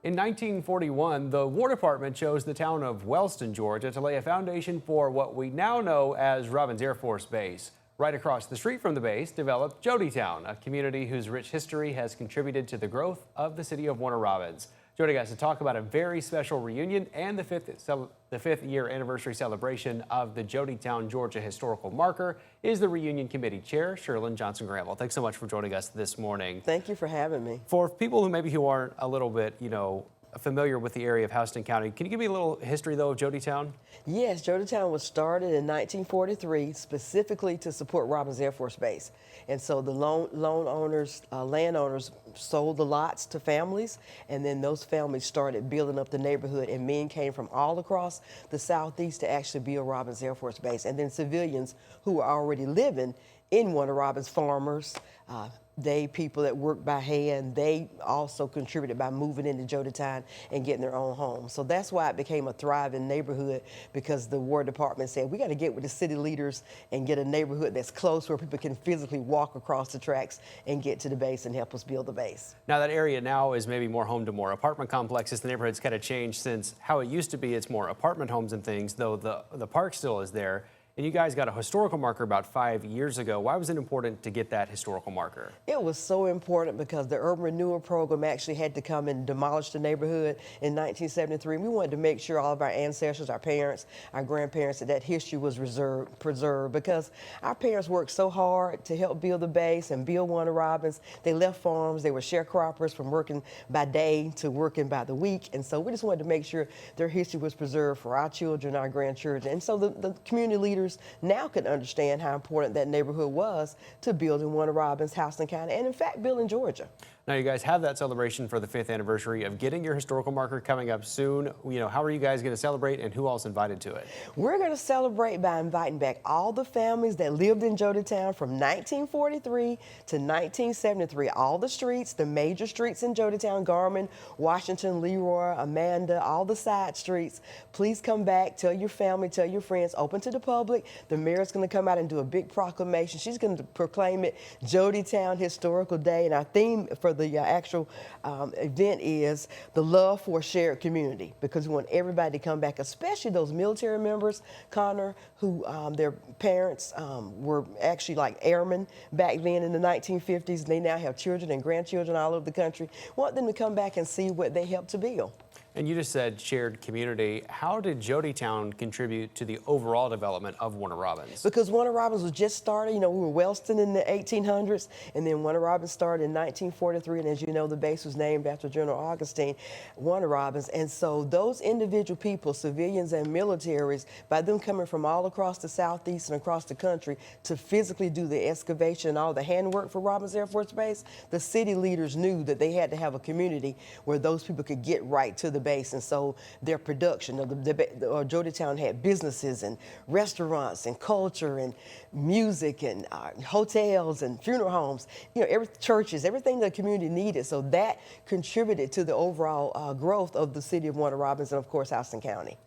In 1941, the War Department chose the town of Wellston, Georgia, to lay a foundation for what we now know as Robins Air Force Base. Right across the street from the base developed Jody Town, a community whose rich history has contributed to the growth of the city of Warner Robins. Joining us to talk about a very special reunion and the fifth year anniversary celebration of the Jody Town, Georgia historical marker is the Reunion Committee Chair, Sherlyn Johnson-Granville. Thanks so much for joining us this morning. Thank you for having me. For people who aren't a little bit, familiar with the area of Houston County, can you give me a little history, though, of Jody Town? Yes, Jody Town was started in 1943 specifically to support Robins Air Force Base. And so the landowners sold the lots to families, and then those families started building up the neighborhood, and men came from all across the southeast to actually build Robins Air Force Base. And then civilians who were already living in Warner Robins, farmers, people that work by hand, they also contributed by moving into Jody Town and getting their own home. So that's why it became a thriving neighborhood, because the War Department said, we got to get with the city leaders and get a neighborhood that's close where people can physically walk across the tracks and get to the base and help us build the base. Now that area now is maybe more home to more apartment complexes. The neighborhood's kind of changed since how it used to be. It's more apartment homes and things, though the park still is there. And you guys got a historical marker about 5 years ago. Why was it important to get that historical marker? It was so important because the urban renewal program actually had to come and demolish the neighborhood in 1973. We wanted to make sure all of our ancestors, our parents, our grandparents, that history was preserved, because our parents worked so hard to help build the base and build Warner Robins. They left farms. They were sharecroppers, from working by day to working by the week. And so we just wanted to make sure their history was preserved for our children, our grandchildren. And so the community leaders now can understand how important that neighborhood was to building Warner Robins, Houston County, and in fact, building Georgia. Now you guys have that celebration for the 5th anniversary of getting your historical marker coming up soon. How are you guys going to celebrate, and who else invited to it? We're going to celebrate by inviting back all the families that lived in Jody Town from 1943 to 1973. All the streets, the major streets in Jody Town, Garmin, Washington, Leroy, Amanda, all the side streets. Please come back, tell your family, tell your friends, open to the public. The mayor's going to come out and do a big proclamation. She's going to proclaim it Jody Town Historical Day, and our theme for the actual event is the love for a shared community, because we want everybody to come back, especially those military members, Connor, who their parents were actually like airmen back then in the 1950s. They now have children and grandchildren all over the country. We want them to come back and see what they helped to build. And you just said shared community. How did Jody Town contribute to the overall development of Warner Robins? Because Warner Robins was just started. We were Wellston in the 1800s, and then Warner Robins started in 1943. And as you know, the base was named after General Augustine Warner Robins. And so those individual people, civilians and militaries, by them coming from all across the southeast and across the country to physically do the excavation and all the handwork for Robins Air Force Base, the city leaders knew that they had to have a community where those people could get right to the base. And so their production of Jody Town had businesses and restaurants and culture and music and hotels and funeral homes, churches, everything the community needed. So that contributed to the overall growth of the city of Warner Robins and, of course, Houston County.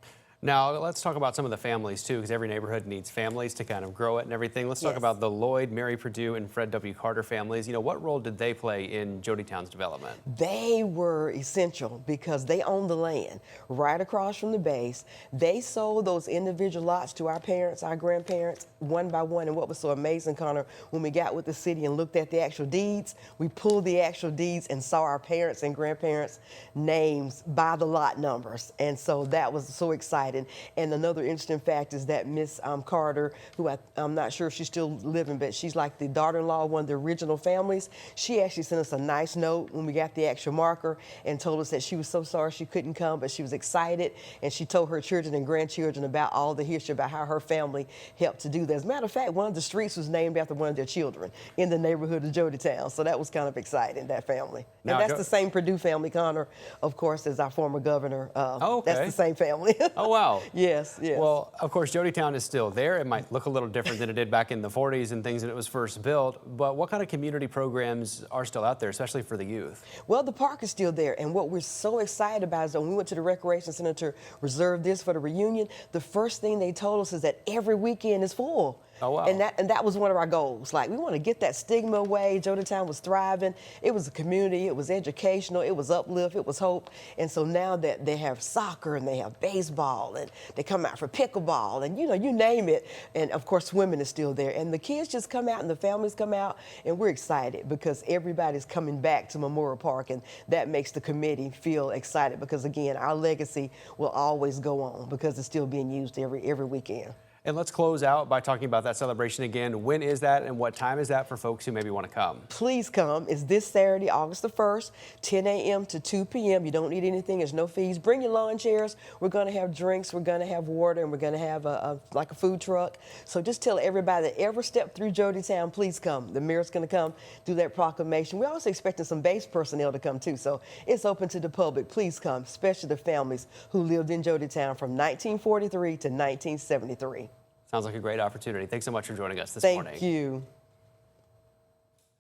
Now, let's talk about some of the families, too, because every neighborhood needs families to kind of grow it and everything. Let's talk about the Lloyd, Mary Purdue, and Fred W. Carter families. What role did they play in Jody Town's development? They were essential because they owned the land right across from the base. They sold those individual lots to our parents, our grandparents, one by one. And what was so amazing, Connor, when we got with the city and looked at the actual deeds, we pulled the actual deeds and saw our parents' and grandparents' names by the lot numbers. And so that was so exciting. And another interesting fact is that Miss Carter, who I'm not sure if she's still living, but she's like the daughter-in-law of one of the original families. She actually sent us a nice note when we got the actual marker and told us that she was so sorry she couldn't come, but she was excited, and she told her children and grandchildren about all the history about how her family helped to do that. As a matter of fact, one of the streets was named after one of their children in the neighborhood of Jody Town. So that was kind of exciting, that family. And that's the same Purdue family, Connor, of course, as our former governor. Okay. That's the same family. Oh, wow. Yes, yes. Well, of course, Jody Town is still there. It might look a little different than it did back in the 40s and things when it was first built, but what kind of community programs are still out there, especially for the youth? Well, the park is still there, and what we're so excited about is that when we went to the Recreation Center to reserve this for the reunion, the first thing they told us is that every weekend is full. Oh, wow. And that was one of our goals. Like, we want to get that stigma away. Jodytown was thriving. It was a community. It was educational. It was uplift. It was hope. And so now that they have soccer and they have baseball and they come out for pickleball and, you name it. And of course, swimming is still there. And the kids just come out and the families come out, and we're excited because everybody's coming back to Memorial Park, and that makes the committee feel excited because, again, our legacy will always go on because it's still being used every weekend. And let's close out by talking about that celebration again. When is that and what time is that for folks who maybe want to come? Please come. It's this Saturday, August the 1st, 10 a.m. to 2 p.m. You don't need anything. There's no fees. Bring your lawn chairs. We're going to have drinks. We're going to have water, and we're going to have like a food truck. So just tell everybody that ever stepped through Jodytown, please come. The mayor's going to come do that proclamation. We're also expecting some base personnel to come too. So it's open to the public. Please come, especially the families who lived in Jodytown from 1943 to 1973. Sounds like a great opportunity. Thanks so much for joining us this morning. Thank you.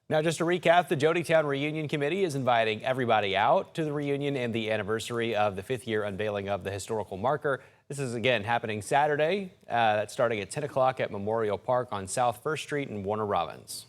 Now, just to recap, the Jodytown Reunion Committee is inviting everybody out to the reunion and the anniversary of the 5th year unveiling of the historical marker. This is, again, happening Saturday. That's starting at 10 o'clock at Memorial Park on South 1st Street in Warner Robins.